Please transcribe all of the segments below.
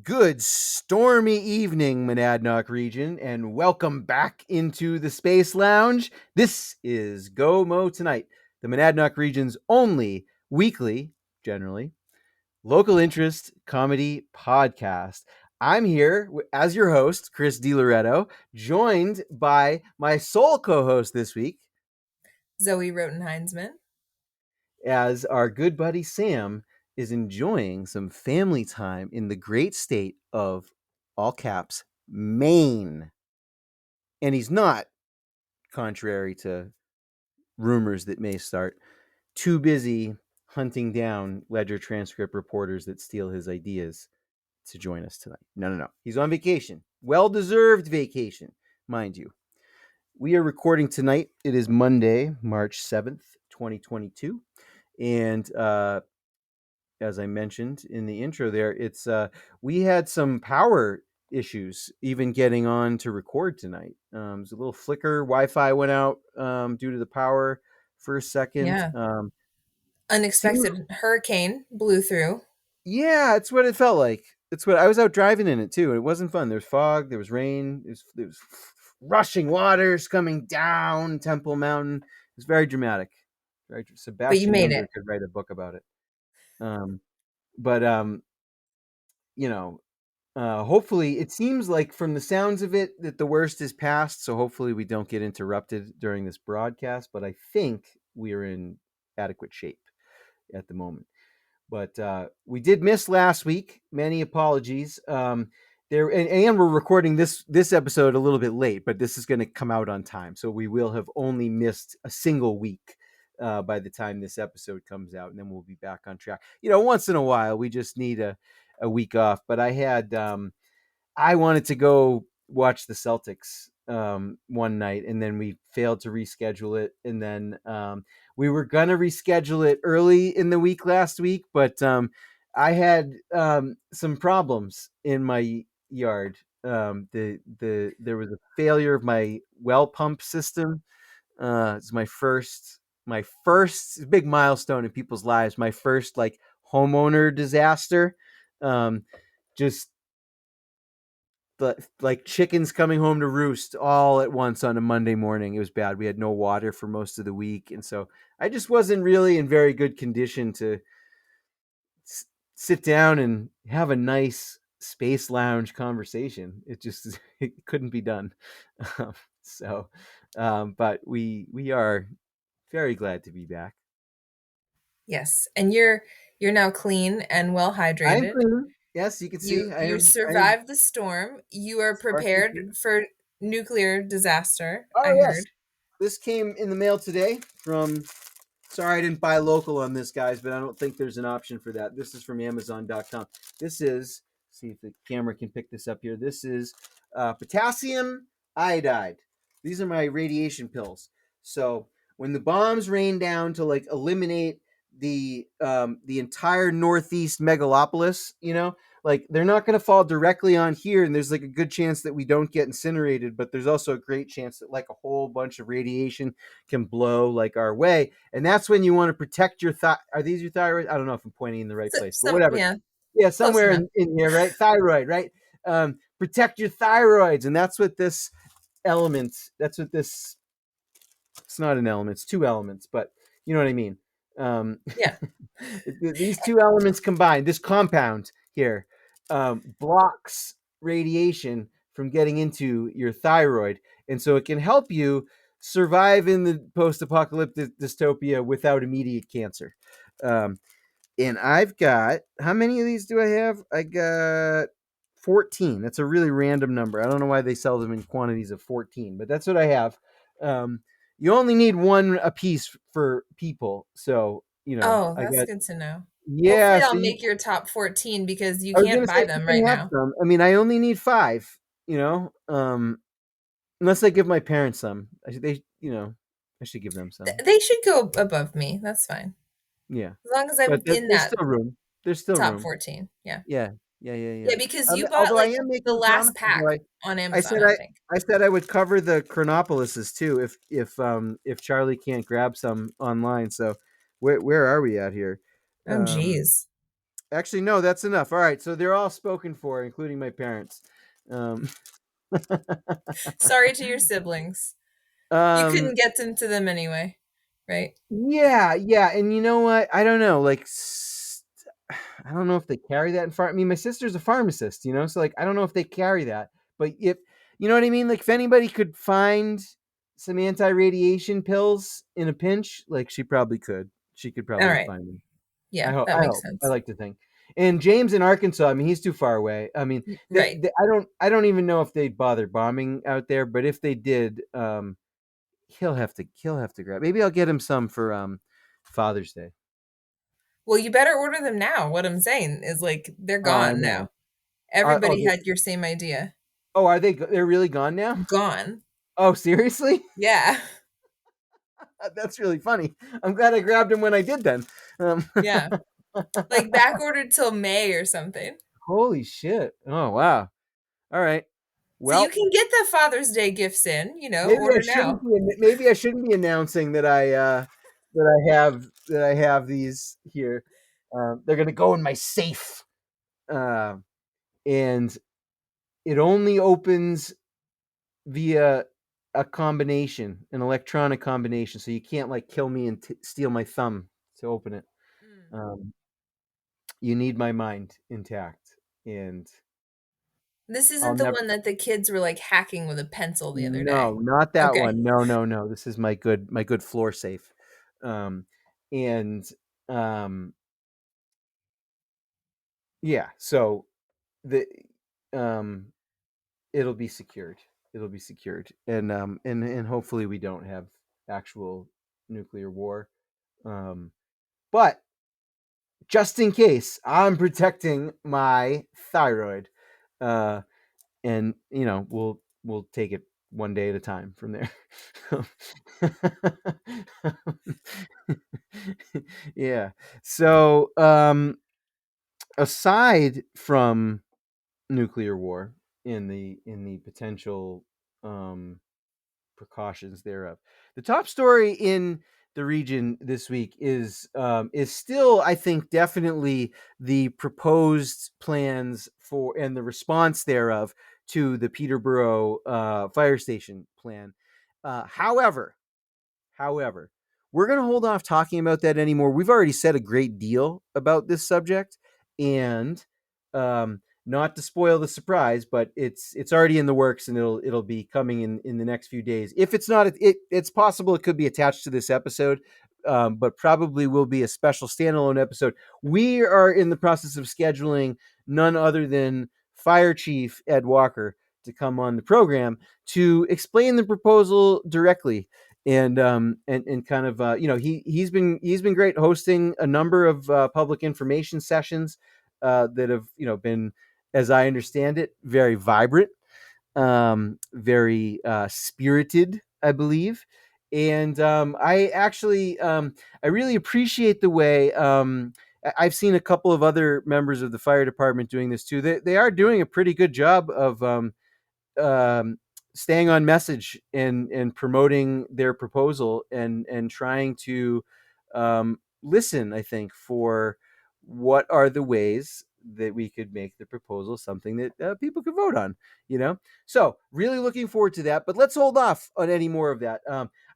Good stormy evening, Monadnock region, and welcome back into the Space Lounge. This is Go Mo Tonight, the Monadnock region's only weekly, generally, local interest comedy podcast. I'm here as your host, Chris DiLoretto, joined by my sole co-host this week, Zoe Rotenheinsman. as our good buddy Sam is enjoying some family time in the great state of, all caps, Maine. And he's not, contrary to rumors that may start, too busy hunting down Ledger transcript reporters that steal his ideas to join us tonight. No. He's on vacation. Well-deserved vacation, mind you. We are recording tonight. It is Monday, March 7th, 2022. And as I mentioned in the intro there, we had some power issues even getting on to record tonight. It was a little flicker. Wi-Fi went out due to the power for a second. Yeah. Unexpected hurricane blew through. Yeah, it's what it felt like. It's what I was out driving in it too, and it wasn't fun. There was fog, there was rain, there was rushing waters coming down Temple Mountain. It was very dramatic. Sebastian made Junger it. could write a book about it. But hopefully, it seems like from the sounds of it that the worst is past. So hopefully we don't get interrupted during this broadcast. But I think we are in adequate shape at the moment. But we did miss last week. Many apologies. And we're recording this episode a little bit late, but this is going to come out on time. So we will have only missed a single week by the time this episode comes out, and then we'll be back on track. Once in a while, we just need a week off. But I wanted to go watch the Celtics one night, and then we failed to reschedule it. And then we were going to reschedule it early in the week last week, but I had some problems in my yard. There was a failure of my well pump system. It's my first big milestone in people's lives. My first like homeowner disaster. Just like chickens coming home to roost all at once on a Monday morning. It was bad. We had no water for most of the week, and so I just wasn't really in very good condition to sit down and have a nice space lounge conversation. It couldn't be done. But we are very glad to be back. Yes, and you're now clean and well hydrated. I'm clean. Yes, you can see. You survived the storm. You are prepared for nuclear disaster. Oh, I heard. This came in the mail today from. Sorry, I didn't buy local on this, guys, but I don't think there's an option for that. This is from Amazon.com. This is, see if the camera can pick this up here. This is potassium iodide. These are my radiation pills. So when the bombs rain down to like eliminate the entire Northeast megalopolis, like they're not going to fall directly on here, and there's like a good chance that we don't get incinerated, but there's also a great chance that like a whole bunch of radiation can blow like our way, and that's when you want to protect your are these your thyroid? I don't know if I'm pointing in the right place, but whatever. Yeah, somewhere in here, right? Thyroid, right? Protect your thyroids, and that's what this element. That's what this. It's not an element; it's two elements, but you know what I mean. Yeah. These two elements combined, this compound here, blocks radiation from getting into your thyroid, and so it can help you survive in the post-apocalyptic dystopia without immediate cancer. And I've got, how many of these do I have? I got 14. That's a really random number. I don't know why they sell them in quantities of 14, but that's what I have. You only need one a piece for people, so Oh, that's good to know. Yeah, hopefully I'll make your top 14 because you can't buy them right now. Some. I mean, I only need 5. Unless I give my parents some. I should give them some. They should go above me. That's fine. Yeah, as long as I'm in that. Still room. There's still top room. 14. Yeah. Yeah. Yeah, because you bought like the last pack on Amazon. I said I would cover the Chronopolises too if Charlie can't grab some online. So where are we at here? Oh geez. Actually, no, that's enough. All right, so they're all spoken for, including my parents. Um, Sorry to your siblings. You um, couldn't get into them anyway, right? yeah, yeah, and you know what? I don't know. Like, I don't know if they carry that in farm. I mean, my sister's a pharmacist, so like, I don't know if they carry that. But if you know what I mean, like, if anybody could find some anti-radiation pills in a pinch, like, she probably could. She could All probably right. find them. I Yeah, hope. that I makes hope. I sense. like to think. And James in Arkansas, I mean, he's too far away. I mean, Right. I don't even know if they'd bother bombing out there. But if they did, he'll have to grab. Maybe I'll get him some for Father's Day. Well, you better order them now. What I'm saying is like they're Oh, I gone now. know. Everybody had your same idea. Are they? They're really gone now. Gone. Oh, seriously? Yeah. That's really funny. I'm glad I grabbed him when I did. Then. Um, Yeah. Like back ordered till May or something. Holy shit! Oh wow. All right. So you Well, can get the Father's Day gifts in, order now. maybe I shouldn't be announcing that I have these here. They're gonna go in my safe, uh, and it only opens via an electronic combination. So you can't like kill me and steal my thumb to open it. Mm. Um, you need my mind intact, and This I'll isn't the never. one that the kids were like hacking with a pencil the other No, day. not that Okay. one. No, no, no. This is my good floor safe. Um, and um, yeah, so the um, it'll be secured. It'll be secured, and hopefully we don't have actual nuclear war. Um, but just in case, I'm protecting my thyroid, uh, and we'll take it one day at a time from there. Yeah. So, aside from nuclear war in the potential um, precautions thereof. The top story in the region this week is still, I think, definitely the proposed plans for and the response thereof to the Peterborough fire station plan. However, However, we're going to hold off talking about that anymore. We've already said a great deal about this subject, and not to spoil the surprise, but it's already in the works, and it'll be coming in the next few days. If it's not, it's possible it could be attached to this episode, but probably will be a special standalone episode. We are in the process of scheduling none other than Fire Chief Ed Walker to come on the program to explain the proposal directly and kind of he's been great hosting a number of public information sessions that have been, as I understand it, very vibrant, very spirited, I believe. And I really appreciate the way I've seen a couple of other members of the fire department doing this too. They are doing a pretty good job of um, staying on message and promoting their proposal and trying to listen, I think, for what are the ways that we could make the proposal something that people could vote on, so really looking forward to that, but let's hold off on any more of that.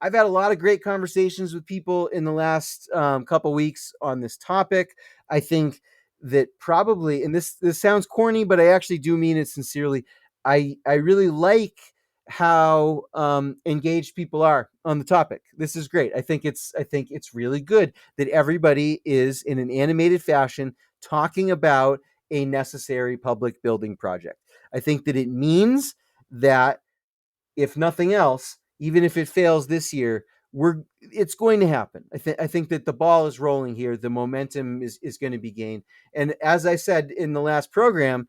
I've had a lot of great conversations with people in the last couple weeks on this topic. I think that probably, and this sounds corny, but I actually do mean it sincerely, I really like how engaged people are on the topic. This is great. I think it's really good that everybody is in an animated fashion talking about a necessary public building project. I think that it means that if nothing else, even if it fails this year, it's going to happen. I think that the ball is rolling here. The momentum is going to be gained. And as I said in the last program,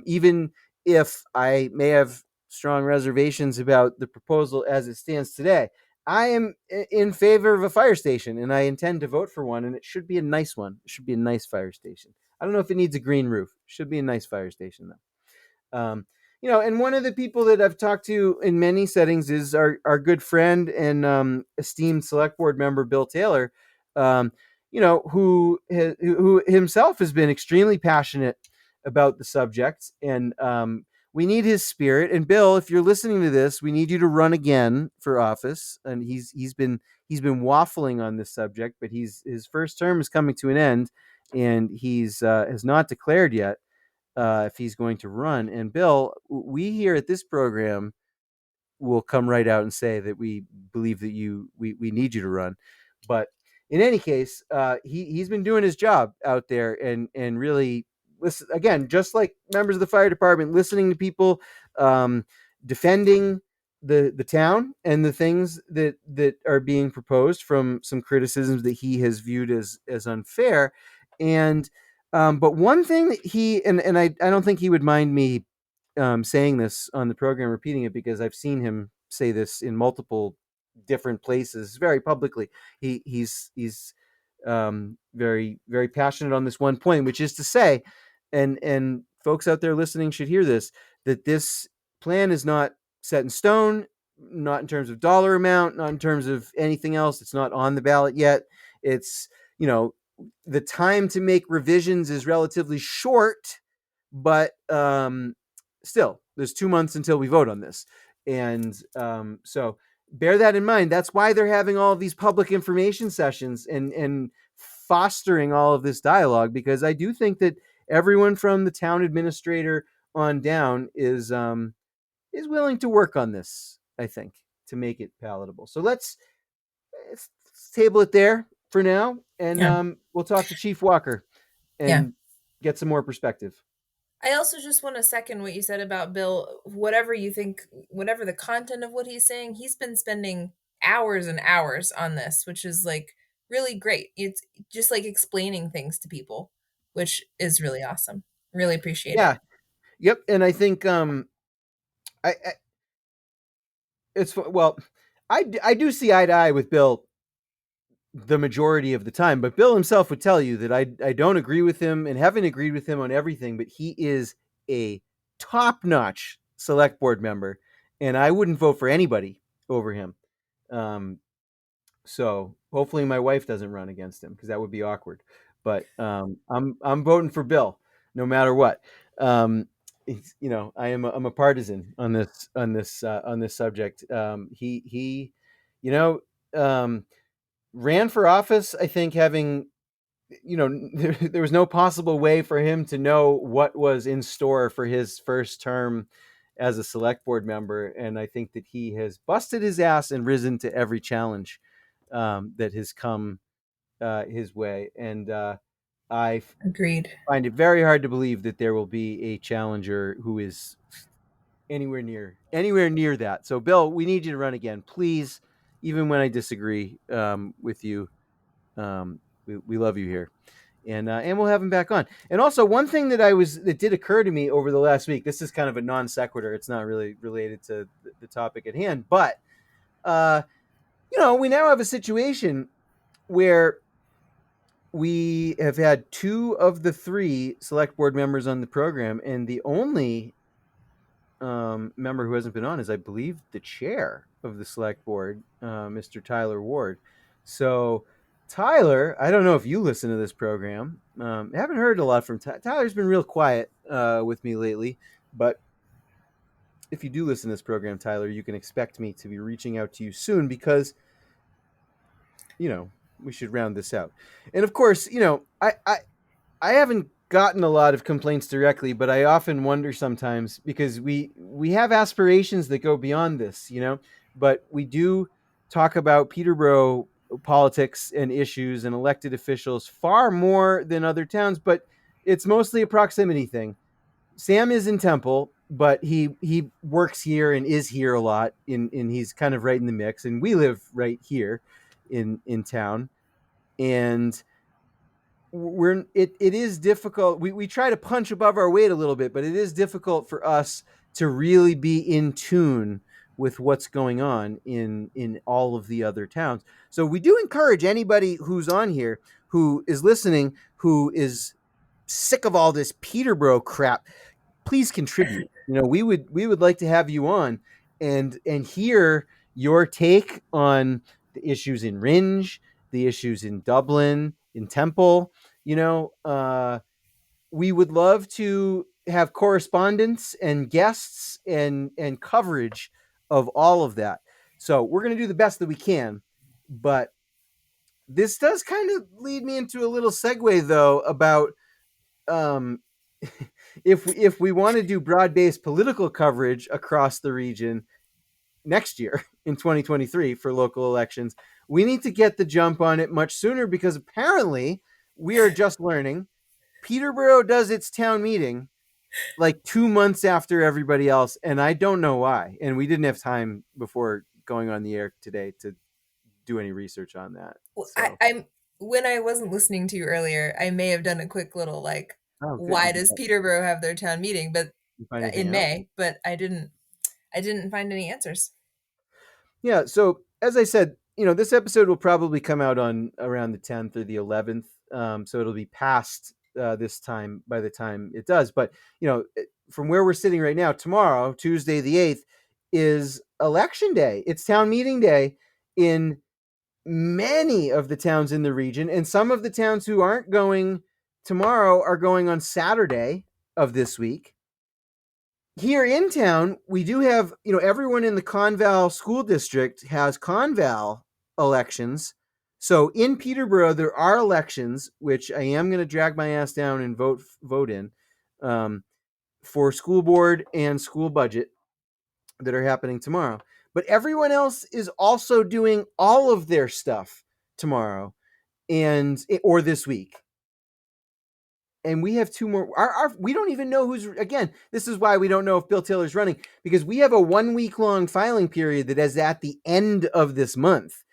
even if I may have strong reservations about the proposal as it stands today, I am in favor of a fire station, and I intend to vote for one. And it should be a nice one. It should be a nice fire station. I don't know if it needs a green roof. It should be a nice fire station though. And one of the people that I've talked to in many settings is our good friend and esteemed select board member, Bill Taylor. Um, who himself has been extremely passionate about the subject, and we need his spirit. And Bill, if you're listening to this, we need you to run again for office. And he's been waffling on this subject, but his first term is coming to an end, and he's has not declared yet if he's going to run. And Bill, we here at this program will come right out and say that we believe that we need you to run. But in any case, he's been doing his job out there, and really listen again, just like members of the fire department, listening to people, um, defending the town and the things that are being proposed from some criticisms that he has viewed as unfair. And but one thing that I don't think he would mind me saying this on the program, repeating it, because I've seen him say this in multiple different places very publicly. He's very very passionate on this one point, which is to say, and folks out there listening should hear this, that this plan is not set in stone, not in terms of dollar amount, not in terms of anything else. It's not on the ballot yet. It's the time to make revisions is relatively short, but still, there's 2 months until we vote on this. And so bear that in mind. That's why they're having all of these public information sessions and fostering all of this dialogue, because I do think that everyone from the town administrator on down is willing to work on this, I think, to make it palatable. So let's table it there for now, and Yeah. we'll talk to Chief Walker Yeah. and get some more perspective. I also just want to second what you said about Bill. Whatever you think, whatever the content of what he's saying, he's been spending hours and hours on this, which is like really great. It's just like explaining things to people, which is really awesome. Really appreciate it. Yeah. Yep. And I think I it's well, I do see eye to eye with Bill the majority of the time, but Bill himself would tell you that I don't agree with him and haven't agreed with him on everything, but he is a top notch select board member, and I wouldn't vote for anybody over him. Um, so hopefully my wife doesn't run against him, because that would be awkward. But I'm voting for Bill no matter what. I'm a partisan on this subject. He you know um, ran for office, I think, having there was no possible way for him to know what was in store for his first term as a select board member, and I think that he has busted his ass and risen to every challenge that has come his way. And I Agreed. find it very hard to believe that there will be a challenger who is anywhere near that. So, Bill, we need you to run again, please. Even when I disagree with you, we love you here, and we'll have him back on. And also, one thing that did occur to me over the last week. This is kind of a non sequitur. It's not really related to the topic at hand, but uh, we now have a situation where we have had two of the three select board members on the program, and the only member who hasn't been on is, I believe, the chair of the select board, Mr. Tyler Ward. So, Tyler, I don't know if you listen to this program. I haven't heard a lot from Tyler's been real quiet with me lately, but if you do listen to this program, Tyler, you can expect me to be reaching out to you soon, because we should round this out. And of course, I haven't gotten a lot of complaints directly, but I often wonder sometimes, because we have aspirations that go beyond this, but we do talk about Peterborough politics and issues and elected officials far more than other towns, but it's mostly a proximity thing. Sam is in Temple, but he works here and is here a lot, in he's kind of right in the mix, and we live right here in town. And it is difficult. We try to punch above our weight a little bit, but it is difficult for us to really be in tune with what's going on in all of the other towns. So we do encourage anybody who's on here, who is listening, who is sick of all this Peterborough crap, please contribute. We would like to have you on and hear your take on the issues in Ringe, the issues in Dublin, in Temple. You know, we would love to have correspondence and guests and coverage of all of that. So we're going to do the best that we can, but this does kind of lead me into a little segue though about um, if we want to do broad-based political coverage across the region next year in 2023 for local elections, we need to get the jump on it much sooner because apparently we are just learning Peterborough does its town meeting like 2 months after everybody else, and I don't know why. And we didn't have time before going on the air today to do any research on that. Well, So, I'm when I wasn't listening to you earlier, I may have done a quick little like, oh, good. why Did does Peterborough have their town meeting? But you find anything in out? May, but I didn't find any answers. Yeah. So, as I said, this episode will probably come out on around the 10th or the 11th. So it'll be past this time by the time it does. But from where we're sitting right now, tomorrow, Tuesday the 8th, is election day. It's town meeting day in many of the towns in the region, and some of the towns who aren't going tomorrow are going on Saturday of this week. Here in town, we do have, everyone in the Conval school district has Conval elections. So in Peterborough, there are elections, which I am going to drag my ass down and vote in um, for school board and school budget that are happening tomorrow. But everyone else is also doing all of their stuff tomorrow and or this week. And we have two more. We don't even know who's, again, this is why we don't know if Bill Taylor's running, because we have a 1 week long filing period that is at the end of this month.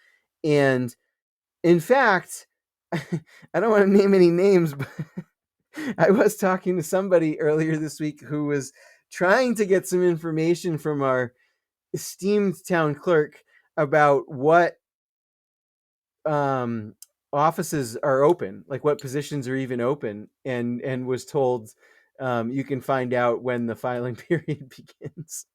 And in fact, I don't want to name any names, but I was talking to somebody earlier this week who was trying to get some information from our esteemed town clerk about what um offices are open, like what positions are even open, and was told you can find out when the filing period begins.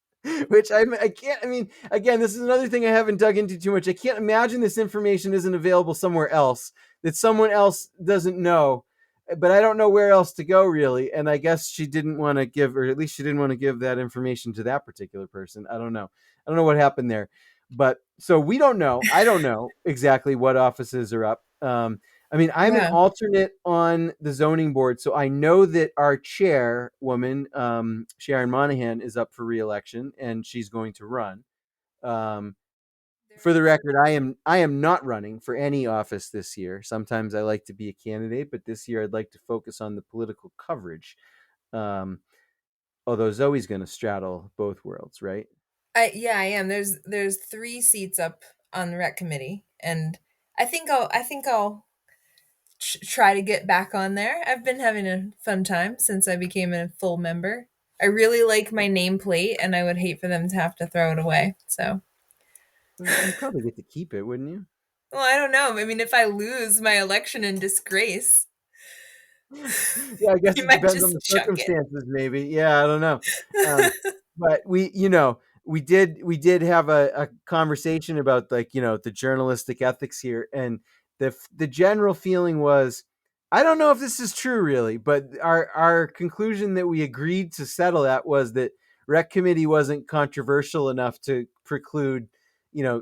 Which I can't, I mean, again, this is another thing I haven't dug into too much. I can't imagine this information isn't available somewhere else that someone else doesn't know, but I don't know where else to go really. And I guess she didn't want to give, or at least she didn't want to give that information to that particular person. I don't know what happened there, but so we don't know. I don't know exactly what offices are up. I mean, I'm an Yeah. alternate on the zoning board, so I know that our chairwoman, Sharon Monahan, is up for reelection, and she's going to run. Um, There for the is record, I am not running for any office this year. Sometimes I like to be a candidate, but this year I'd like to focus on the political coverage. Um, although Zoe's going to straddle both worlds, right? I am. There's 3 seats up on the rec committee, and I think I'll try to get back on there. I've been having a fun time since I became a full member. I really like my nameplate, and I would hate for them to have to throw it away. So, Well, you probably get to keep it, wouldn't you? well, I don't know. I mean, if I lose my election in disgrace, Yeah, I guess you it might depends on just the chuck it. circumstances, maybe. Yeah, I don't know. But we did have a conversation about, like, the journalistic ethics here, and the general feeling was, I don't know if this is true really, but our conclusion that we agreed to settle at was that rec committee wasn't controversial enough to preclude,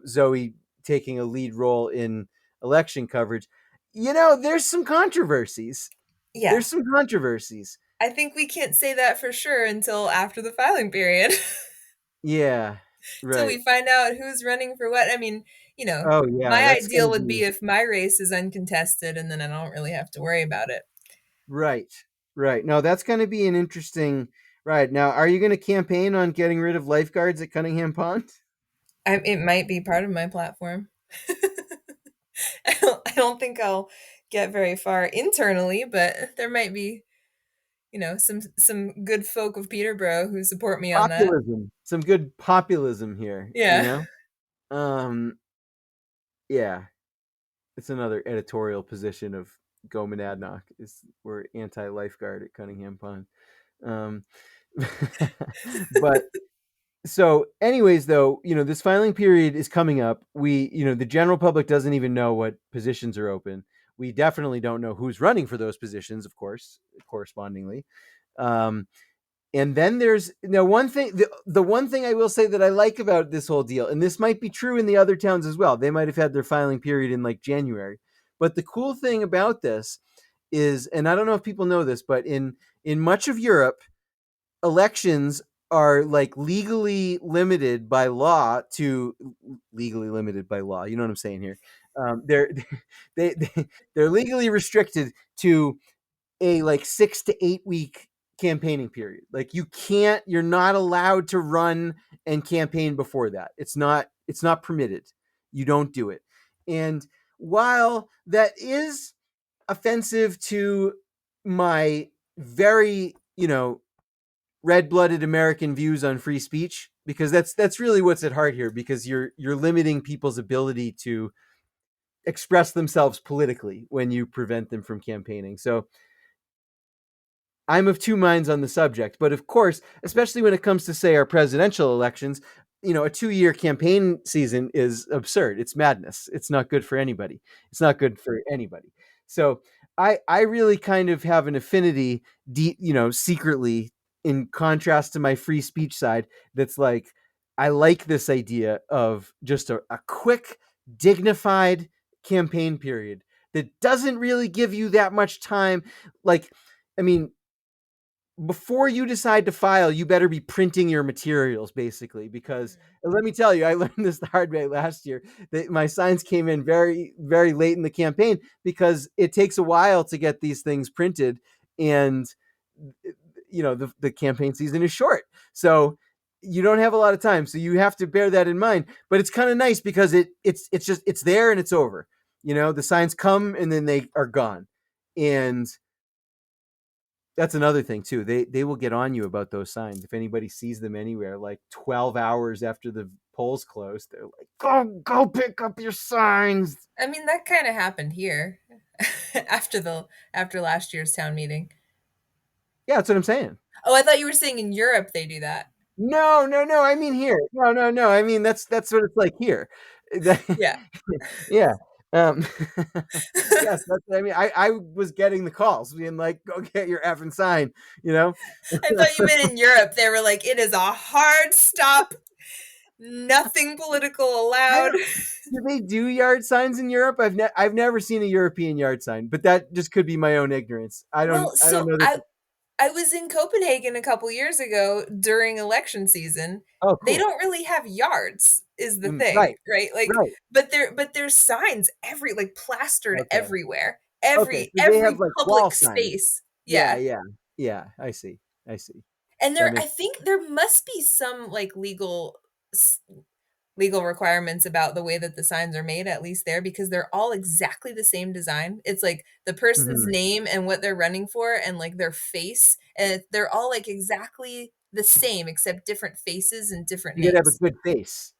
Zoe taking a lead role in election coverage. There's some controversies. Yeah, There's some controversies. I think we can't say that for sure until after the filing period. Yeah, Till right. we find out who's running for what. I mean, Oh yeah, my that's ideal gonna would be be if my race is uncontested and then I don't really have to worry about it. right. Right. No, that's gonna be an interesting. Right now, are you gonna campaign on getting rid of lifeguards at Cunningham Pond? It might be part of my platform. I don't think I'll get very far internally, but there might be, some good folk of Peterborough who support me on that. Populism. Some good populism here. Yeah. Um. Yeah, it's another editorial position of Go Monadnock. Is we're anti lifeguard at Cunningham Pond. Um. But so anyways, though, this filing period is coming up. The general public doesn't even know what positions are open. We definitely don't know who's running for those positions, of course, correspondingly. Um, and then there's one thing. The one thing I will say that I like about this whole deal, and this might be true in the other towns as well. They might have had their filing period in like January, but the cool thing about this is, and I don't know if people know this, but in much of Europe, elections are like legally limited by law. You know what I'm saying here? They're they're legally restricted to a like 6 to 8 week campaigning period. Like you're not allowed to run and campaign before that. It's not permitted. You don't do it. And while that is offensive to my very, red-blooded American views on free speech, because that's really what's at heart here, because you're limiting people's ability to express themselves politically when you prevent them from campaigning. So I'm of two minds on the subject, but of course, especially when it comes to, say, our presidential elections, a 2-year campaign season is absurd. It's madness. It's not good for anybody. It's not good for anybody. So I really kind of have an affinity, secretly, in contrast to my free speech side. That's like, I like this idea of just a quick, dignified campaign period that doesn't really give you that much time. Like, I mean, before you decide to file, you better be printing your materials, basically, because let me tell you, I learned this the hard way last year, that my signs came in very, very late in the campaign, because it takes a while to get these things printed. And, the campaign season is short. So you don't have a lot of time. So you have to bear that in mind. But it's kind of nice because it's there and it's over. The signs come and then they are gone. And that's another thing too. They will get on you about those signs. If anybody sees them anywhere, like 12 hours after the polls close, they're like, "Go pick up your signs." I mean, that kind of happened here after last year's town meeting. Yeah, that's what I'm saying. Oh, I thought you were saying in Europe they do that. No, no, no. I mean here. No, no, no. I mean that's what it's like here. Yeah. Yeah. Um, yes, I mean, I was getting the calls being like, "Go get your effing sign," you know. I thought you meant in Europe they were like, it is a hard stop, nothing political I allowed. don't. Do they do yard signs in Europe? I've never seen a European yard sign, but that just could be my own ignorance. I don't Well, I don't so know I that. I was in Copenhagen a couple years ago during election season. Oh, They cool. don't really have yards is the thing, Right, right? Like, right. but there's signs like plastered Okay, everywhere. okay. Every So they have every like wall public signs. space. Yeah, Yeah. yeah, yeah. I see. I see. And That I makes. think there must be some like legal requirements about the way that the signs are made, at least there, because they're all exactly the same design. It's like the person's Mhm. name and what they're running for and like their face, and they're all like exactly the same except different faces and different You got to have a names. good face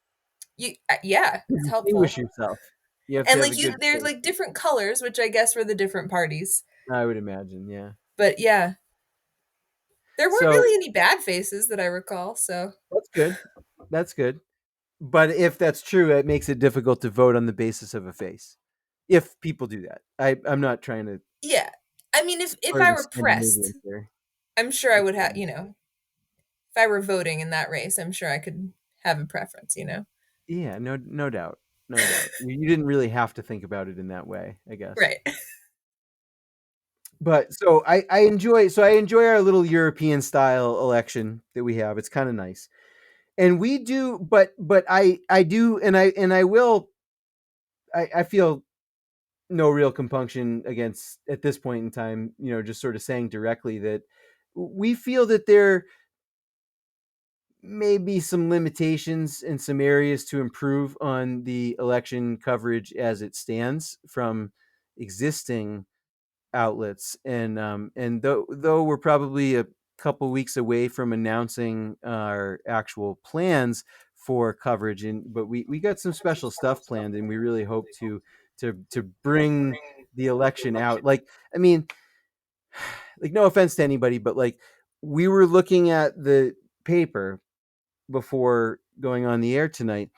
Yeah, to it's distinguish helpful. yourself. You have to And have a like good there's face. like different colors, which I guess were the different parties. I would imagine. Yeah. But yeah, there weren't So really any bad faces that I recall, so that's good. That's good. But if that's true, it makes it difficult to vote on the basis of a face. If people do that, I'm not trying to yeah. I mean, if or I the were pressed, Scandinavians here. I'm sure I would have, if I were voting in that race, I'm sure I could have a preference. Yeah, no doubt, no doubt. You didn't really have to think about it in that way, I guess. Right. But so I enjoy our little European style election that we have. It's kind of nice, and we do. But I do, and I will. I feel no real compunction against at this point in time. Just sort of saying directly that we feel that there may be some limitations in some areas to improve on the election coverage as it stands from existing outlets. And though we're probably a couple weeks away from announcing our actual plans for coverage, but we got some special stuff planned, and we really hope to bring the election out. Like, I mean, like, no offense to anybody, but like, we were looking at the paper before going on the air tonight,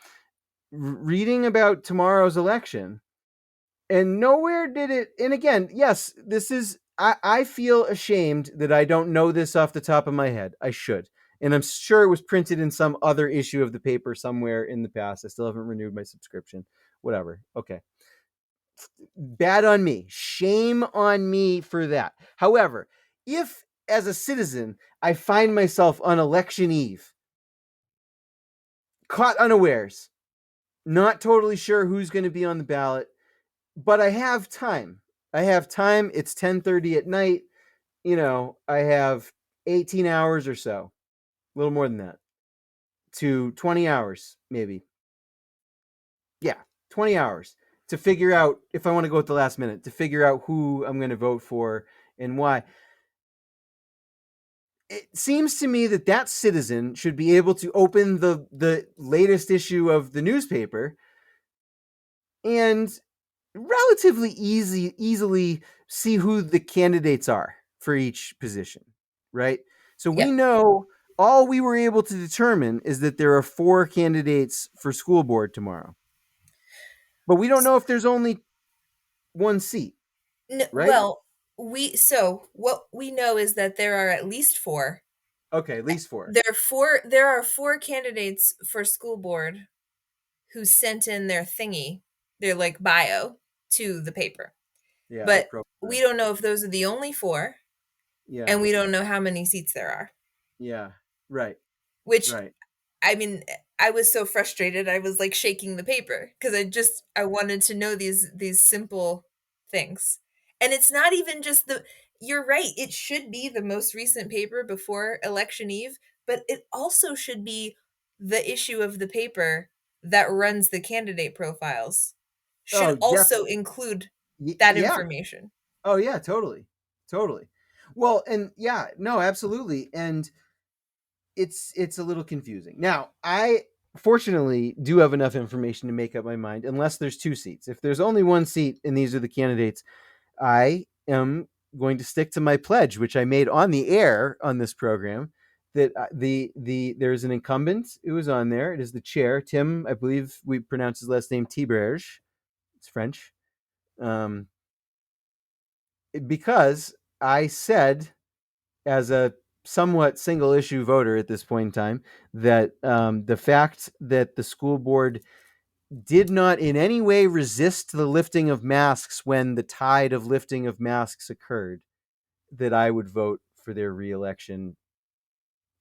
reading about tomorrow's election. And nowhere did it. And again, yes, this is. I feel ashamed that I don't know this off the top of my head. I should. And I'm sure it was printed in some other issue of the paper somewhere in the past. I still haven't renewed my subscription. Whatever. Okay. Bad on me. Shame on me for that. However, if as a citizen I find myself on election eve, caught unawares, not totally sure who's going to be on the ballot, but I have time. I have time. It's 10:30 at night. I have 18 hours or so, a little more than that, to 20 hours maybe. Yeah, 20 hours to figure out if I want to go at the last minute, to figure out who I'm going to vote for and why. It seems to me that that citizen should be able to open the latest issue of the newspaper and relatively easily see who the candidates are for each position, right? So we Yep. know all we were able to determine is that there are 4 candidates for school board tomorrow. But we don't know if there's only one seat, right? Well, what we know is that there are at least 4. Okay, at least 4. There are 4 candidates for school board who sent in their thingy, their like bio to the paper. Yeah, their But profile. we don't know if those are the only 4, Yeah. and we don't know how many seats there are. Yeah. Right. Which, Right. I mean, I was so frustrated. I was like shaking the paper because I wanted to know these simple things. And it's not even just the you're right. It should be the most recent paper before election eve, but it also should be the issue of the paper that runs the candidate profiles should Oh, also definitely. include that Yeah. information. Oh, yeah, totally. Totally. Well, and yeah, no, absolutely. And it's a little confusing. Now, I fortunately do have enough information to make up my mind unless there's 2 seats. If there's only 1 seat and these are the candidates, I am going to stick to my pledge which I made on the air on this program that there's an incumbent who is on there. It is the chair, Tim, I believe we pronounce his last name Pbro. It's French. Um because I said as a somewhat single issue voter at this point in time that the fact that the school board did not in any way resist the lifting of masks when the tide of lifting of masks occurred, that I would vote for their reelection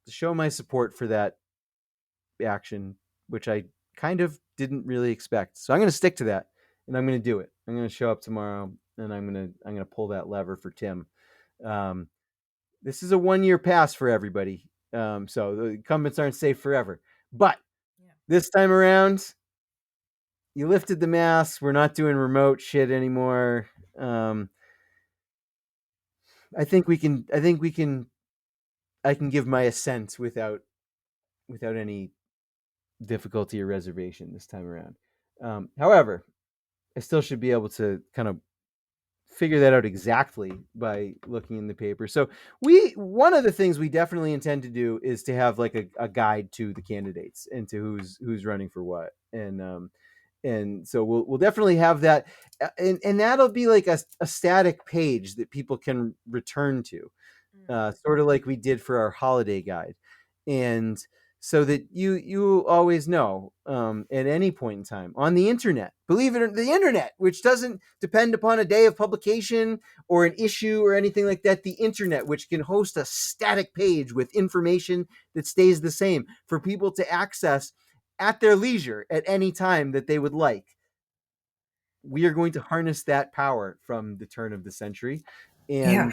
to show my support for that action, which I kind of didn't really expect. So I'm going to stick to that, and I'm going to do it. I'm going to show up tomorrow, and I'm going to pull that lever for Tim. Um, this is a 1-year pass for everybody. So the incumbents aren't safe forever. But Yeah. this time around, you lifted the mask. We're not doing remote shit anymore. I think we can. I think we can. I can give my assent without any difficulty or reservation this time around. However, I still should be able to kind of figure that out exactly by looking in the paper. So one of the things we definitely intend to do is to have like a guide to the candidates and to who's running for what. And so we'll definitely have that. And that'll be like a static page that people can return to, Mm. sort of like we did for our holiday guide. And so that you always know, at any point in time on the internet, believe it or the internet, which doesn't depend upon a day of publication or an issue or anything like that, the internet, which can host a static page with information that stays the same for people to access at their leisure at any time that they would like. We are going to harness that power from the turn of the century Yeah.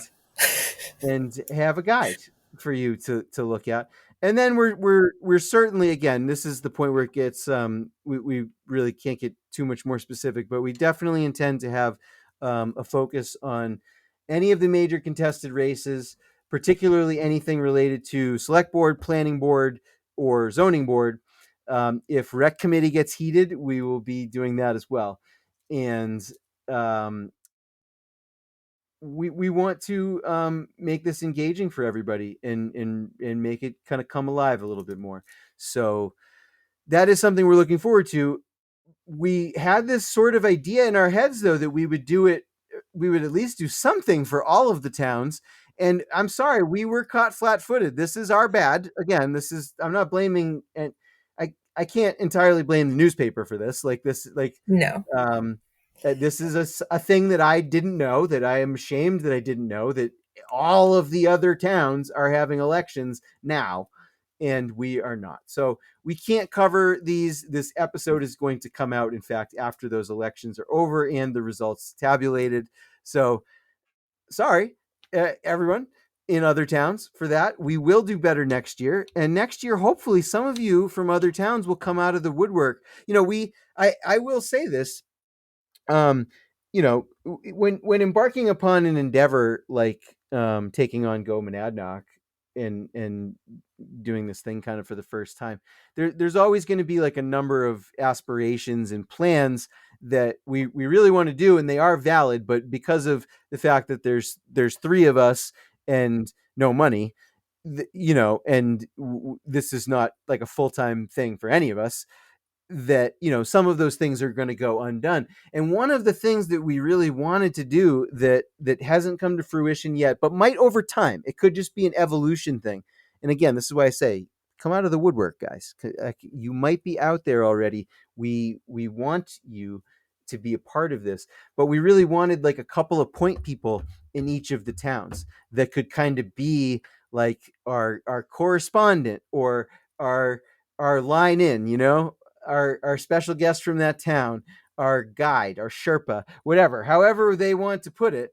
and have a guide for you to look at. And then we're certainly, again, this is the point where it gets we really can't get too much more specific, but we definitely intend to have a focus on any of the major contested races, particularly anything related to select board, planning board, or zoning board. If rec committee gets heated, we will be doing that as well. And um, we want to make this engaging for everybody and make it kind of come alive a little bit more. So that is something we're looking forward to. we had this sort of idea in our heads, though, that we would do it. We would at least do something for all of the towns. And I'm sorry, we were caught flat-footed. This is our bad. Again, this is, I'm not blaming, and I can't entirely blame the newspaper for this. Like this, like No. um, this is a thing that I didn't know, that I am ashamed that I didn't know, that all of the other towns are having elections now and we are not. So we can't cover these. This episode is going to come out, in fact, after those elections are over and the results tabulated. So sorry, everyone in other towns for that. We will do better next year. And next year, hopefully, some of you from other towns will come out of the woodwork. I will say this. Um, when embarking upon an endeavor like taking on Go Monadnock and doing this thing kind of for the first time, there's always going to be like a number of aspirations and plans that we really want to do, and they are valid, but because of the fact that there's three of us and no money, and this is not like a full-time thing for any of us, that some of those things are going to go undone. And one of the things that we really wanted to do that hasn't come to fruition yet, but might over time, it could just be an evolution thing. And again, this is why I say, come out of the woodwork, guys. You might be out there already. We want you to be a part of this, but we really wanted like a couple of point people in each of the towns that could kind of be like our correspondent, or our line in, our special guest from that town, our guide, our Sherpa, whatever, however they want to put it,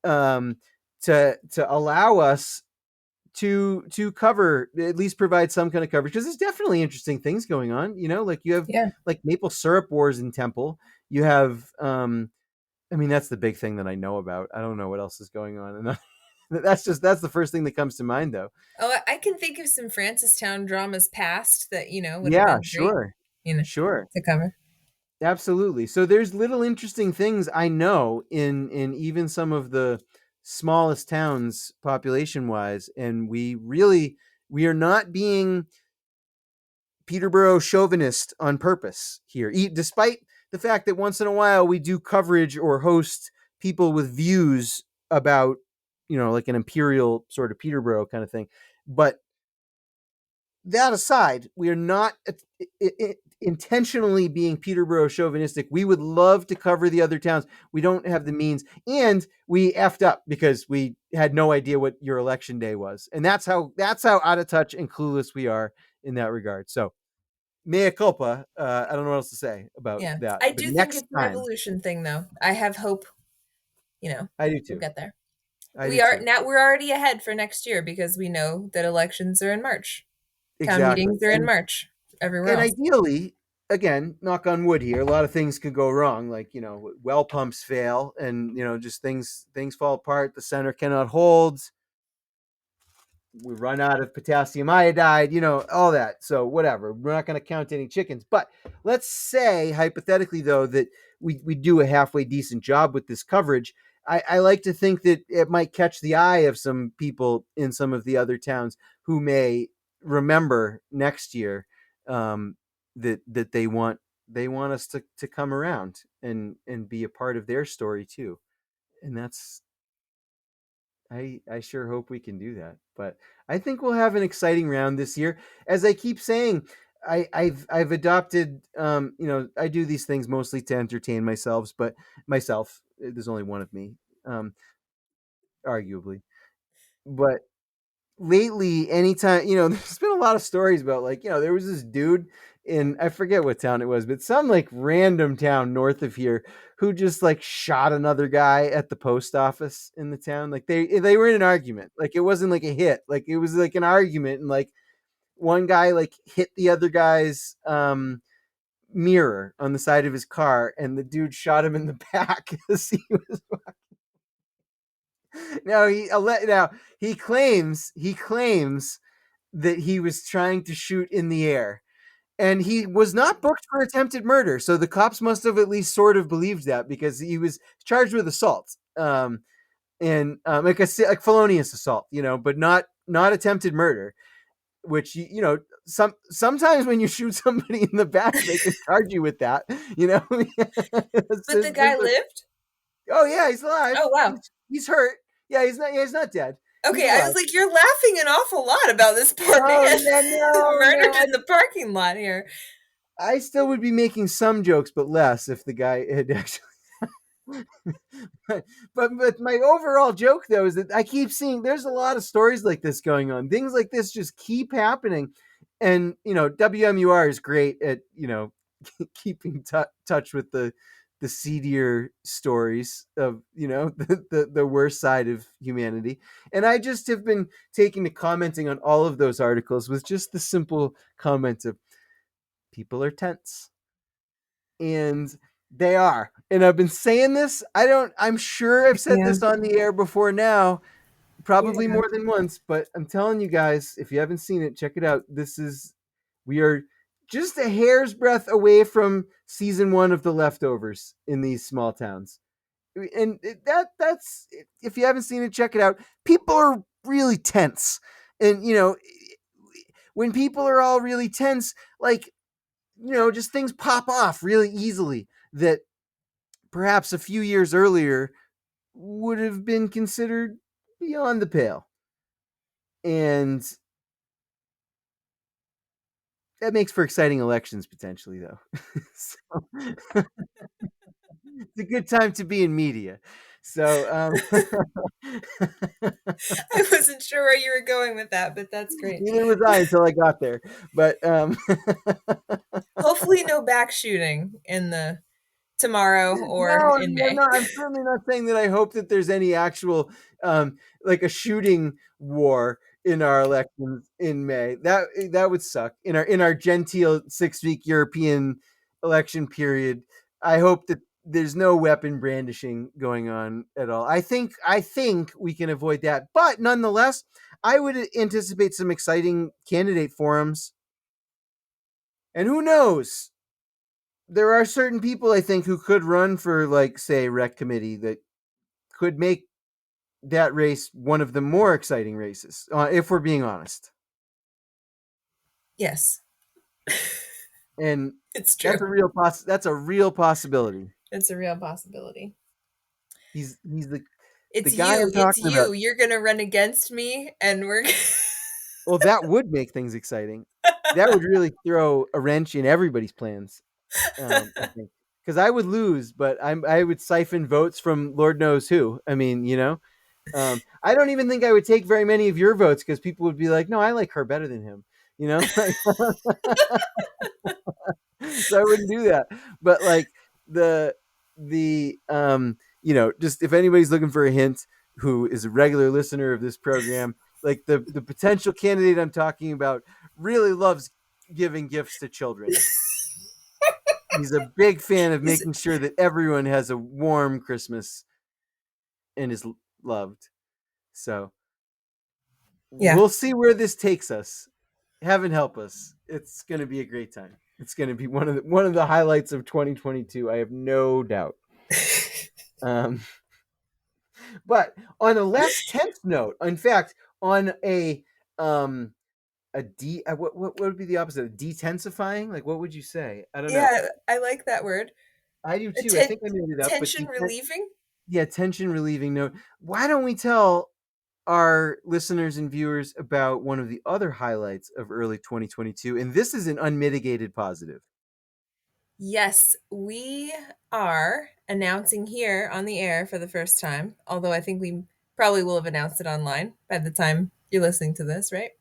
um, to allow us to cover, at least provide some kind of coverage, because there's definitely interesting things going on. Like you have Yeah. like maple syrup wars in Temple. You have, I mean, that's the big thing that I know about. I don't know what else is going on, and that's the first thing that comes to mind, though. Oh, I can think of some Francistown dramas past that, would have Yeah, been great, sure, you know, sure. to cover. Absolutely. So there's little interesting things I know in even some of the smallest towns population wise, and we are not being Peterborough chauvinist on purpose here, despite the fact that once in a while we do coverage or host people with views about like an imperial sort of Peterborough kind of thing. But that aside, we are not intentionally being Peterborough chauvinistic. We would love to cover the other towns. We don't have the means, and we effed up because we had no idea what your election day was, and that's how out of touch and clueless we are in that regard. So, mea culpa. I don't know what else to say about Yeah. that. I But do think next it's an time, evolution thing though. I have hope, I do we'll too. get there. I do too. We're already ahead for next year because we know that elections are in March. Town Exactly, meetings are in March everywhere and else. ideally, again, knock on wood here, a lot of things could go wrong, like well pumps fail, and just things fall apart, the center cannot hold, we run out of potassium iodide, all that. So whatever, we're not going to count any chickens, but let's say hypothetically, though, that we do a halfway decent job with this coverage. I like to think that it might catch the eye of some people in some of the other towns who may remember next year, that they want us to come around and be a part of their story too. And that's, I sure hope we can do that. But I think we'll have an exciting round this year. As I keep saying, I've adopted, I do these things mostly to entertain myself. There's only one of me, um, arguably. But lately, anytime, there's been a lot of stories about, like, there was this dude in, I forget what town it was, but some like random town north of here, who just like shot another guy at the post office in the town. Like they were in an argument. Like it wasn't like a hit. Like it was like an argument, and like one guy like hit the other guy's mirror on the side of his car, and the dude shot him in the back as he was. Now he claims that he was trying to shoot in the air, and he was not booked for attempted murder. So the cops must have at least sort of believed that, because he was charged with assault, and like felonious assault, but not attempted murder. Which sometimes when you shoot somebody in the back, they can charge you with that. You know, But the guy lived? oh yeah, he's alive. Oh, wow. He's hurt. Yeah, he's not. Yeah, he's not dead. He's Okay, I alive. was like, you're laughing an awful lot about this poor Oh man yeah, no, murdered no. in the parking lot here. I still would be making some jokes, but less if the guy had actually. but my overall joke though is that I keep seeing there's a lot of stories like this going on. Things like this just keep happening, and WMUR is great at keeping touch with the seedier stories of the worst side of humanity. And I just have been taking to commenting on all of those articles with just the simple comment of people are tense, and they are. And I've been saying this. I'm sure I've said Yeah. this on the air before now, probably Yeah. more than once, but I'm telling you guys, if you haven't seen it, check it out. We are just a hair's breadth away from season 1 of The Leftovers in these small towns. And that's, if you haven't seen it, check it out. People are really tense. And when people are all really tense, like, just things pop off really easily that perhaps a few years earlier would have been considered beyond the pale. And that makes for exciting elections potentially, though. So, it's a good time to be in media. So, I wasn't sure where you were going with that, but that's great. neither was I until I got there. But Hopefully no back shooting in the tomorrow no, or in May. I'm certainly not saying that I hope that there's any actual, like a shooting war in our elections in May. That would suck. In our genteel 6-week European election period, I hope that there's no weapon brandishing going on at all. I think we can avoid that, but nonetheless, I would anticipate some exciting candidate forums. And who knows? There are certain people I think who could run for, like, say, rec committee that could make that race one of the more exciting races, if we're being honest. Yes, And it's true. that's a real possibility. It's a real possibility. He's the It's guy you. I'm It's talking about. you. You're gonna run against me, and we're. Well, that would make things exciting. That would really throw a wrench in everybody's plans. I think, because I would lose, but I would siphon votes from Lord knows who. I mean, I don't even think I would take very many of your votes because people would be like, "No, I like her better than him." Like, so I wouldn't do that. But like just if anybody's looking for a hint, who is a regular listener of this program, like the potential candidate I'm talking about really loves giving gifts to children. He's a big fan of He's making sure that everyone has a warm Christmas and is loved. So yeah. we'll see where this takes us. Heaven help us. It's going to be a great time. It's going to be one of the highlights of 2022. I have no doubt. Um, but on a less tense note, in fact, on what would be the opposite of detensifying? Like, what would you say? I don't know. Yeah, I like that word. I do too. I Atten- think I made it up, but tension relieving. yeah, tension relieving note. Why don't we tell our listeners and viewers about one of the other highlights of early 2022? And this is an unmitigated positive. Yes, we are announcing here on the air for the first time, although I think we probably will have announced it online by the time you're listening to this, right?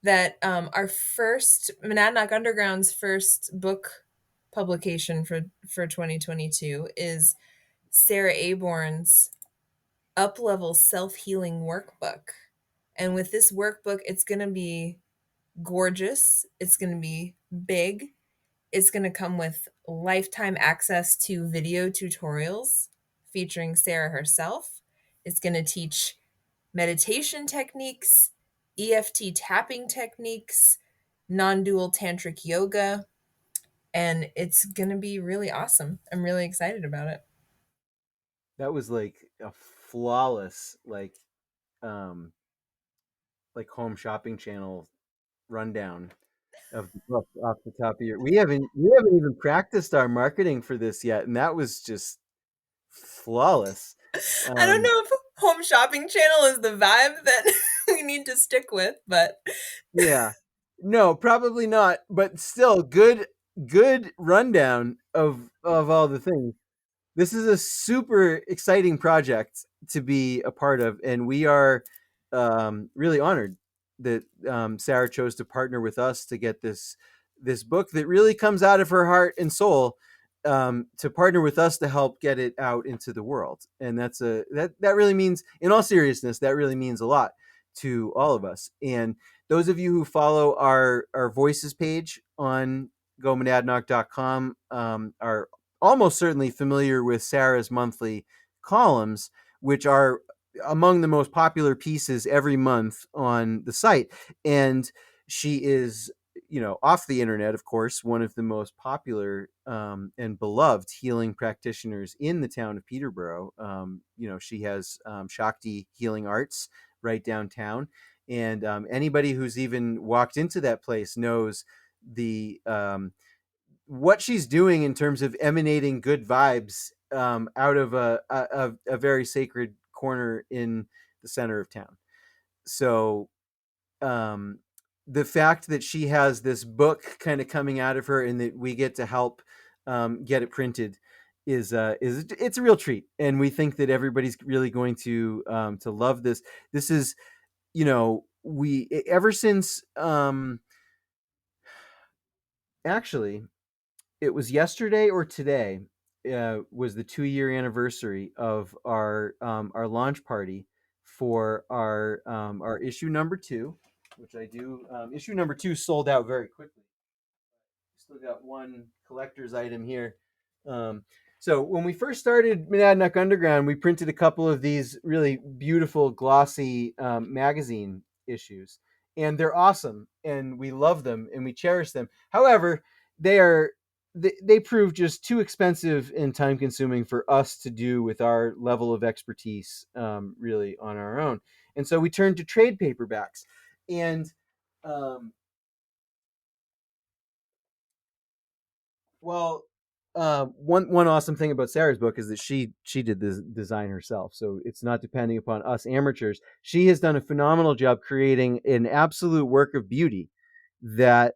That our first Monadnock Underground's first book publication for 2022 is Sarah Aborn's Up Level Self Healing Workbook. And with this workbook, it's going to be gorgeous. It's going to be big. It's going to come with lifetime access to video tutorials featuring Sarah herself. It's going to teach meditation techniques, EFT tapping techniques, non dual tantric yoga, and it's going to be really awesome. I'm really excited about it. That was like a flawless, um, like home shopping channel rundown. of the book off the top of your. We haven't even practiced our marketing for this yet, and that was just flawless. I don't Um, know if home shopping channel is the vibe that we need to stick with, but yeah, no, probably not, but still good rundown of all the things. This is a super exciting project to be a part of, and we are really honored that Sarah chose to partner with us to get this book that really comes out of her heart and soul, to partner with us to help get it out into the world. And that really means, in all seriousness, that really means a lot to all of us. And those of you who follow our voices page on gomonadnock.com are almost certainly familiar with Sarah's monthly columns, which are among the most popular pieces every month on the site. And she is, off the internet, of course, one of the most popular and beloved healing practitioners in the town of Peterborough. She has Shakti Healing Arts right downtown. And anybody who's even walked into that place knows the what she's doing in terms of emanating good vibes out of a very sacred corner in the center of town. So um, the fact that she has this book kind of coming out of her and that we get to help get it printed is it's a real treat, and we think that everybody's really going to love this. This is, we ever since actually it was yesterday or today, was the 2 year anniversary of our launch party for our issue number two, which I do. Issue number two sold out very quickly. Still got one collector's item here. Um, so when we first started Monadnock Underground, we printed a couple of these really beautiful, glossy magazine issues, and they're awesome, and we love them and we cherish them. However, they are they prove just too expensive and time consuming for us to do with our level of expertise, really on our own. And so we turned to trade paperbacks, and um, well, one awesome thing about Sarah's book is that she did the design herself, so it's not depending upon us amateurs. She has done a phenomenal job creating an absolute work of beauty that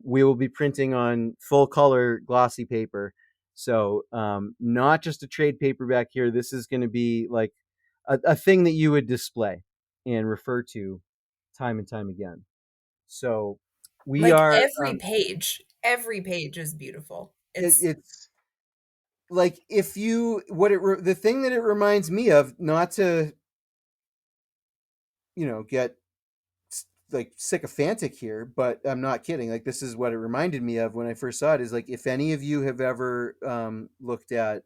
we will be printing on full color glossy paper. So not just a trade paperback here. This is going to be like a thing that you would display and refer to time and time again. So we like are. every page is beautiful. It's like, if you the thing that it reminds me of, not to get like sycophantic here, but I'm not kidding. Like, this is what it reminded me of when I first saw it. Is like, if any of you have ever looked at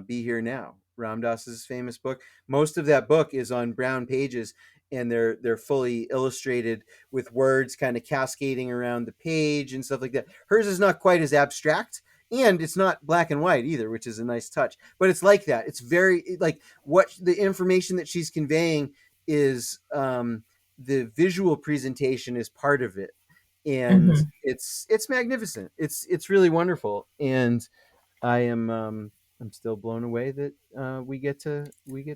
Be Here Now, Ram Dass's famous book. Most of that book is on brown pages, and they're fully illustrated with words kind of cascading around the page and stuff like that. Hers is not quite as abstract, and it's not black and white either, which is a nice touch. But it's like that. It's very like, what the information that she's conveying is, the visual presentation is part of it, and Mhm. it's magnificent. It's really wonderful, and I am I'm still blown away that we get to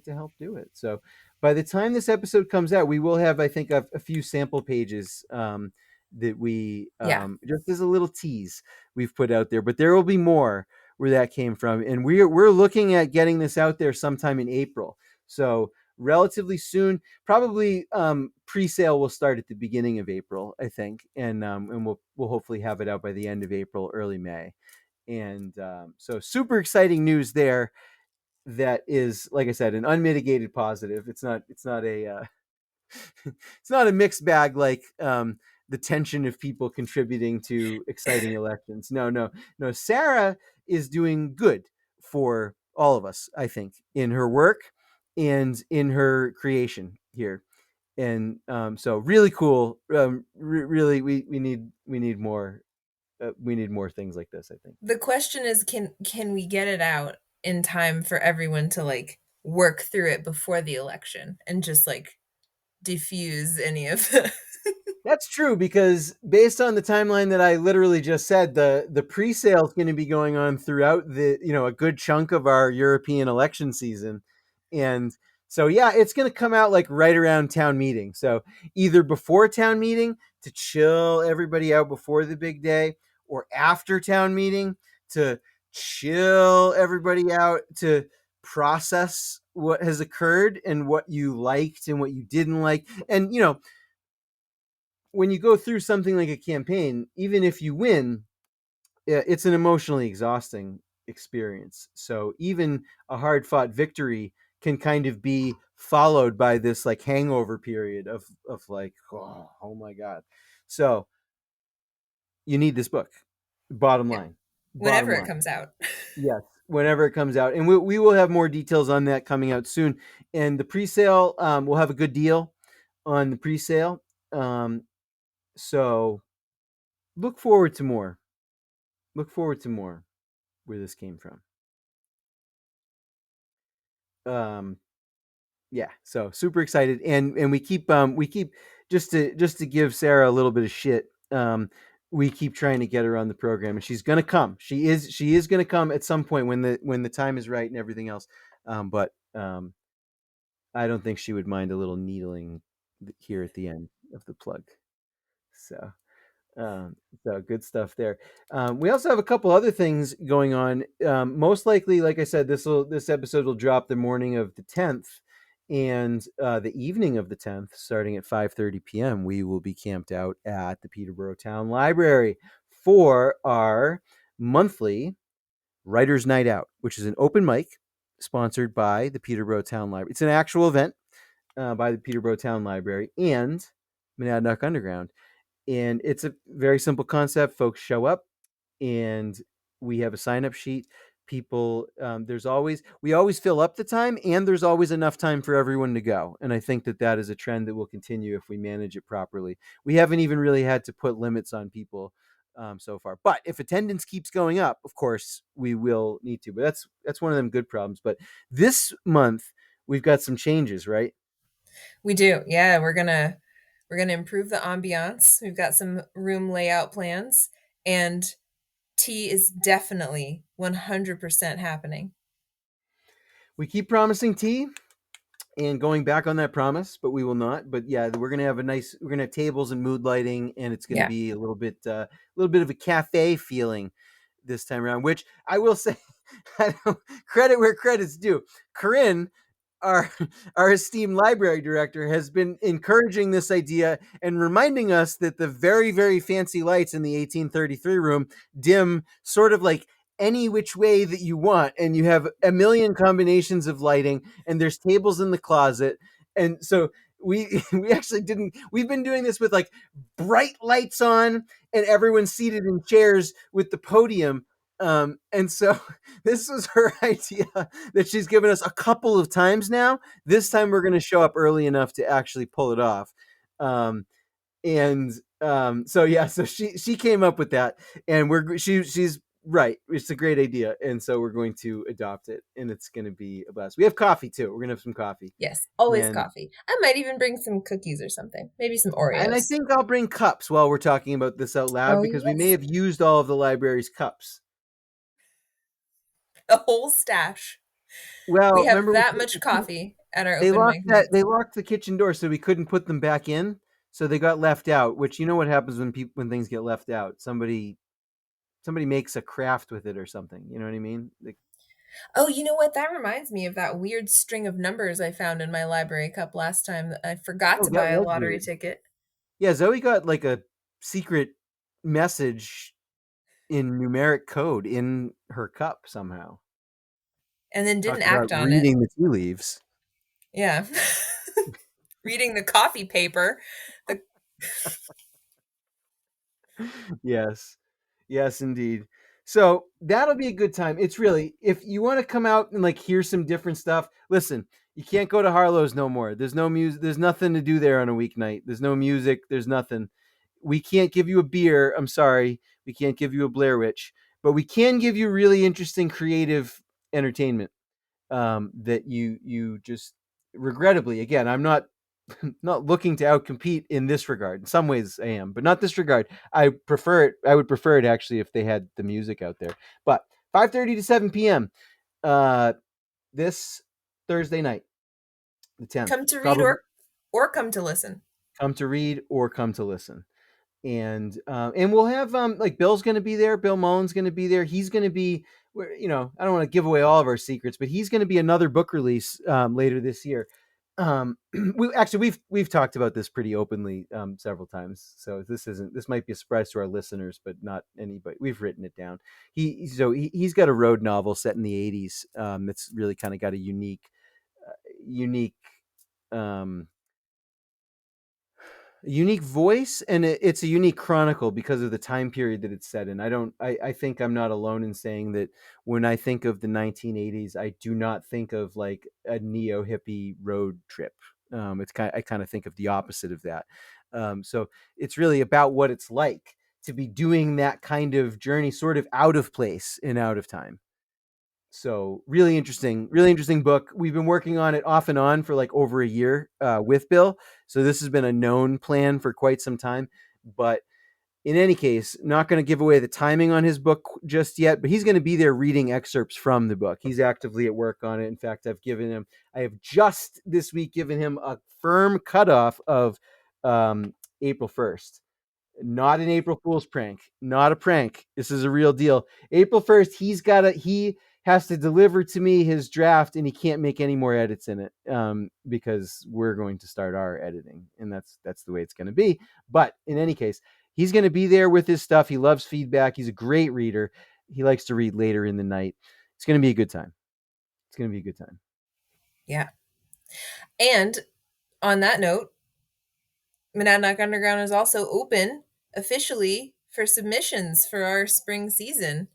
help do it. So by the time this episode comes out, we will have, I think, a few sample pages that we, Yeah. just as a little tease, we've put out there, but there will be more where that came from, and we're looking at getting this out there sometime in April. So relatively soon, probably pre-sale will start at the beginning of April, I think, and we'll hopefully have it out by the end of April, early May. And so super exciting news there. That is, like I said, an unmitigated positive. It's not it's not a mixed bag like the tension of people contributing to exciting elections. No, no, no. Sarah is doing good for all of us, I think, in her work and in her creation here. And so really cool. Really, we need more. We need more things like this, I think. The question is, can we get it out in time for everyone to, like, work through it before the election and just, like, diffuse any of the That's true because based on the timeline that I literally just said, the pre-sale is going to be going on throughout a good chunk of our European election season. And so yeah, it's going to come out like right around town meeting. So either before town meeting to chill everybody out before the big day, or after town meeting to chill everybody out, to process what has occurred and what you liked and what you didn't like. And when you go through something like a campaign, even if you win, it's an emotionally exhausting experience. So even a hard fought victory can kind of be followed by this like hangover period of like, oh my God. So you need this book. Bottom Yeah, line. whenever Bottom it line. comes out. Yes. Whenever it comes out. And we will have more details on that coming out soon. And the pre sale, we'll have a good deal on the pre sale. So look forward to more. Look forward to more where this came from. Um, yeah, so super excited, and we keep just to give Sarah a little bit of shit. We keep trying to get her on the program, and she's gonna come. She is gonna come at some point when the time is right and everything else. But I don't think she would mind a little needling here at the end of the plug. So Um, so good stuff there. We also have a couple other things going on. Most likely, like I said, this episode will drop the morning of the 10th, and the evening of the 10th, starting at 5:30 p.m. We will be camped out at the Peterborough Town Library for our monthly Writers' Night Out, which is an open mic sponsored by the Peterborough Town Library. It's an actual event by the Peterborough Town Library and Monadnock Underground, and it's a very simple concept. Folks show up, and we have a sign up sheet. People, we always fill up the time, and there's always enough time for everyone to go. And I think that is a trend that will continue if we manage it properly. We haven't even really had to put limits on people so far, but if attendance keeps going up, of course we will need to. But that's one of them good problems. But this month we've got some changes, right? We do. Yeah, we're gonna improve the ambiance. We've got some room layout plans, and tea is definitely 100% happening. We keep promising tea and going back on that promise, but we will not. But yeah, we're gonna have tables and mood lighting, and it's gonna Yeah. be a little bit of a cafe feeling this time around. Which I will say, I don't, credit where credit's due. Corinne, our our esteemed library director, has been encouraging this idea and reminding us that the very very fancy lights in the 1833 room dim sort of like any which way that you want, and you have a million combinations of lighting, and there's tables in the closet. And so we actually didn't we've been doing this with like bright lights on, and everyone's seated in chairs with the podium. And so this was her idea that she's given us a couple of times now. This time we're going to show up early enough to actually pull it off. Um, and so yeah, so she came up with that, and she's right. It's a great idea, and so we're going to adopt it, and it's going to be a blast. We have coffee too. We're going to have some coffee, Yes, always and coffee. I might even bring some cookies or something. Maybe some I Oreos. think I'll bring cups while we're talking about this out loud Oh, because we may yes. have used all of the library's cups. A whole stash. We Well, have remember that much coffee at our they open locked mic that nights. they locked the kitchen door so we couldn't put them back in. So they got left out, which you know what happens when things get left out. Somebody makes a craft with it or something. You know what I mean? Like, Oh, you know what? That reminds me of that weird string of numbers I found in my library cup last time. I forgot oh, to that buy a was lottery weird. ticket Yeah, Zoe got like a secret message in numeric code in her cup somehow. and then Talk didn't about act on it. reading the tea leaves. Yeah. Reading the coffee paper. The Yes. Yes, indeed. So that'll be a good time. It's really, if you want to come out and like hear some different stuff, listen, you can't go to Harlow's no more. There's no music, there's nothing to do there on a weeknight. There's no music, there's nothing. We can't give you a beer. I'm sorry. We can't give you a Blair Witch, but we can give you really interesting creative entertainment that you just regrettably, again, I'm not not looking to outcompete in this regard. In some ways, I am, but not this regard. I prefer it. I would prefer it actually if they had the music out there. But 5:30 to 7 p.m. Uh, this Thursday night, the 10th. Come to read Probably or come to listen. come to read or come to listen. And we'll have like Bill's going to be there. Bill Mullen's going to be there. He's going to be, I don't want to give away all of our secrets, but he's going to be another book release later this year. We've talked about this pretty openly several times, so this might be a surprise to our listeners, but not anybody. We've written it down. He's got a road novel set in the '80s that's really kind of got a unique um, unique voice, and it's a unique chronicle because of the time period that it's set in. I think I'm not alone in saying that when I think of the 1980s, I do not think of like a neo hippie road trip. I kind of think of the opposite of that. So it's really about what it's like to be doing that kind of journey, sort of out of place and out of time. So really interesting book. We've been working on it off and on for like over a year with Bill. So this has been a known plan for quite some time. But in any case, not going to give away the timing on his book just yet, but he's going to be there reading excerpts from the book. He's actively at work on it. In fact, I have just this week given him a firm cutoff of April 1st. Not an April Fool's prank. Not a prank. This is a real deal. April 1st, he has to deliver to me his draft, and he can't make any more edits in it because we're going to start our editing, and that's the way it's going to be. But in any case, he's going to be there with his stuff. He loves feedback. He's a great reader. He likes to read later in the night. It's going to be a good time. It's going to be a good time. Yeah. And on that note, Monadnock Underground is also open officially for submissions for our spring season.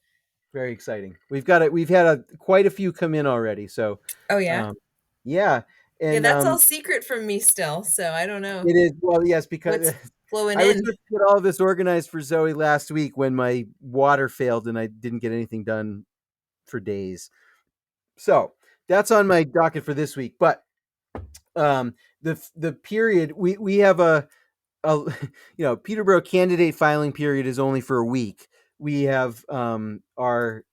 Very exciting. We've had quite a few come in already. So, Oh yeah. um, yeah, Yeah, and that's all secret from me still, so I don't know it is. Well, yes, because what's flowing I was in. supposed to get all of this organized for Zoe last week when my water failed and I didn't get anything done for days. So that's on my docket for this week. But the period we have a Peterborough candidate filing period is only for a week. We have our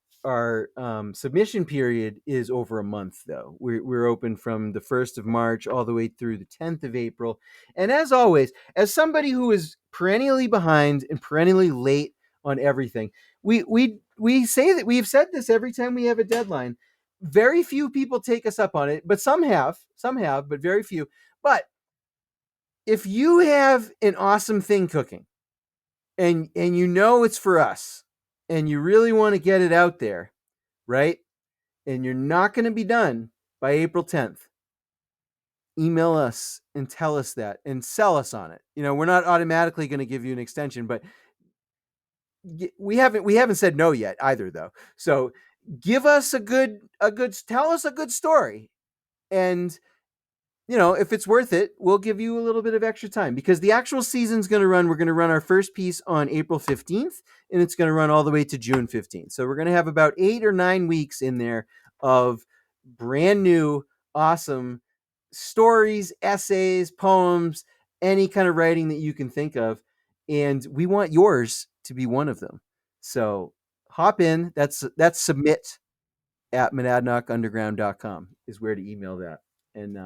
submission period is over a month, though. We're open from the 1st of March all the way through the 10th of April. And as always, as somebody who is perennially behind and perennially late on everything, we say that we've said this every time we have a deadline. Very few people take us up on it, but some have, but very few. But if you have an awesome thing cooking and you know it's for us and you really want to get it out there, right? And you're not going to be done by April 10th. Email us and tell us that and sell us on it. We're not automatically going to give you an extension, but we haven't said no yet either, though. So give us tell us a good story, and if it's worth it, we'll give you a little bit of extra time because the actual season's going to run. We're going to run our first piece on April 15th, and it's going to run all the way to June 15th. So we're going to have about 8 or 9 weeks in there of brand new, awesome stories, essays, poems, any kind of writing that you can think of. And we want yours to be one of them. So hop in. That's submit at monadnockunderground.com is where to email that. And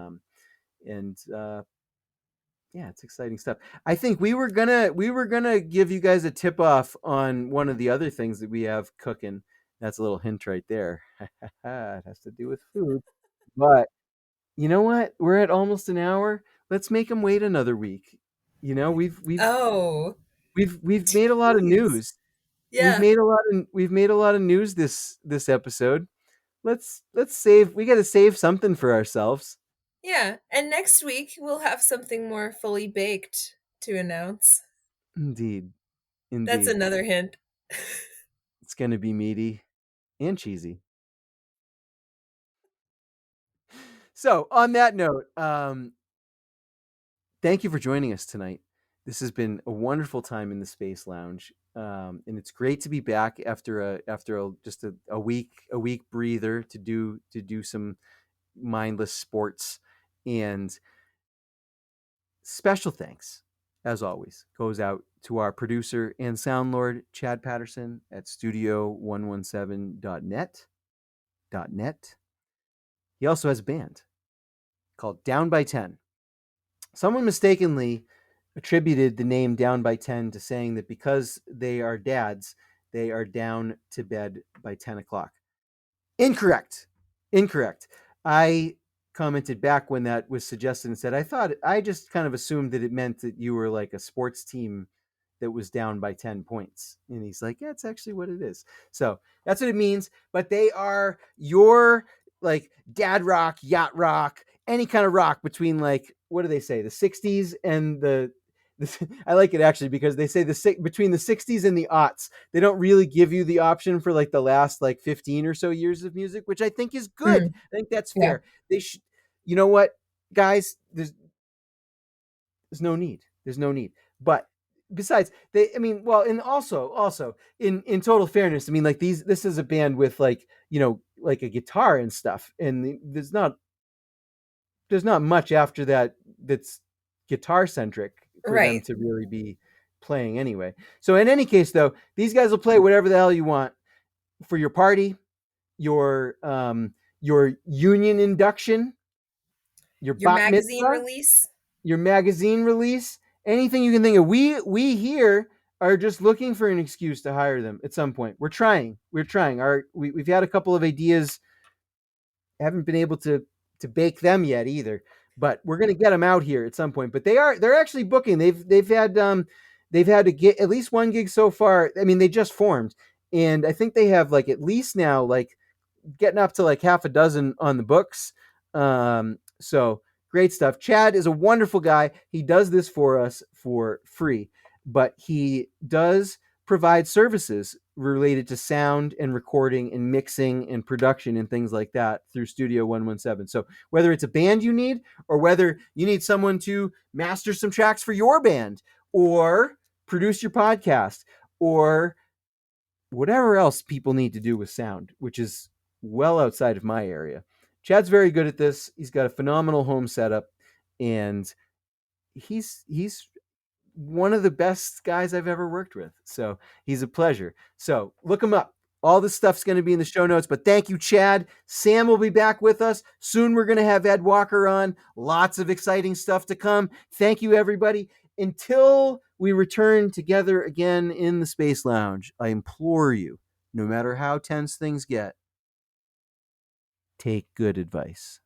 yeah, it's exciting stuff. I think we were gonna give you guys a tip off on one of the other things that we have cooking. That's a little hint right there. It has to do with food. But you know what? We're at almost an hour. Let's make them wait another week. Oh, We've made a lot of tease. news. Yeah. We've made a lot of news this episode. Let's save. We got to save something for ourselves. Yeah, and next week we'll have something more fully baked to announce. Indeed. That's Indeed. another hint. It's going to be meaty and cheesy. So, on that note, thank you for joining us tonight. This has been a wonderful time in the Space Lounge, and it's great to be back after just a week breather to do some mindless sports. And special thanks, as always, goes out to our producer and sound lord, Chad Patterson at studio117.net. .net. He also has a band called Down by 10. Someone mistakenly attributed the name Down by 10 to saying that because they are dads, they are down to bed by 10 o'clock. Incorrect. Incorrect. I commented back when that was suggested and said, I just kind of assumed that it meant that you were like a sports team that was down by 10 points. And he's like, yeah, it's actually what it is. So that's what it means. But they are your like dad rock, yacht rock, any kind of rock between like, what do they say? The 60s and I like it actually because they say between the 60s and the aughts. They don't really give you the option for like the last like 15 or so years of music, which I think is good. Mm, I think that's yeah. fair. They should, you know what, guys, there's no need. There's no need. But besides, they, I mean, well, and also in total fairness, I mean, like this is a band with like, like a guitar and stuff, and there's not much after that that's guitar centric for them Right. to really be playing anyway. So in any case, though, these guys will play whatever the hell you want for your party, your union induction, your Your bat magazine mitzvah, release? your magazine release, anything you can think of. We here are just looking for an excuse to hire them at some point. We're trying. We're trying. We've had a couple of ideas. Haven't been able to bake them yet either. But we're gonna get them out here at some point. But they're actually booking. They've had to get at least one gig so far. I mean, they just formed, and I think they have like at least now like getting up to like half a dozen on the books. So great stuff. Chad is a wonderful guy. He does this for us for free, but he does provide services related to sound and recording and mixing and production and things like that through Studio 117. So whether it's a band you need or whether you need someone to master some tracks for your band or produce your podcast or whatever else people need to do with sound, which is well outside of my area. Chad's very good at this. He's got a phenomenal home setup, and he's one of the best guys I've ever worked with. So he's a pleasure. So look him up. All this stuff's going to be in the show notes, but thank you, Chad. Sam will be back with us. Soon we're going to have Ed Walker on. Lots of exciting stuff to come. Thank you, everybody. Until we return together again in the Space Lounge, I implore you, no matter how tense things get, take good advice.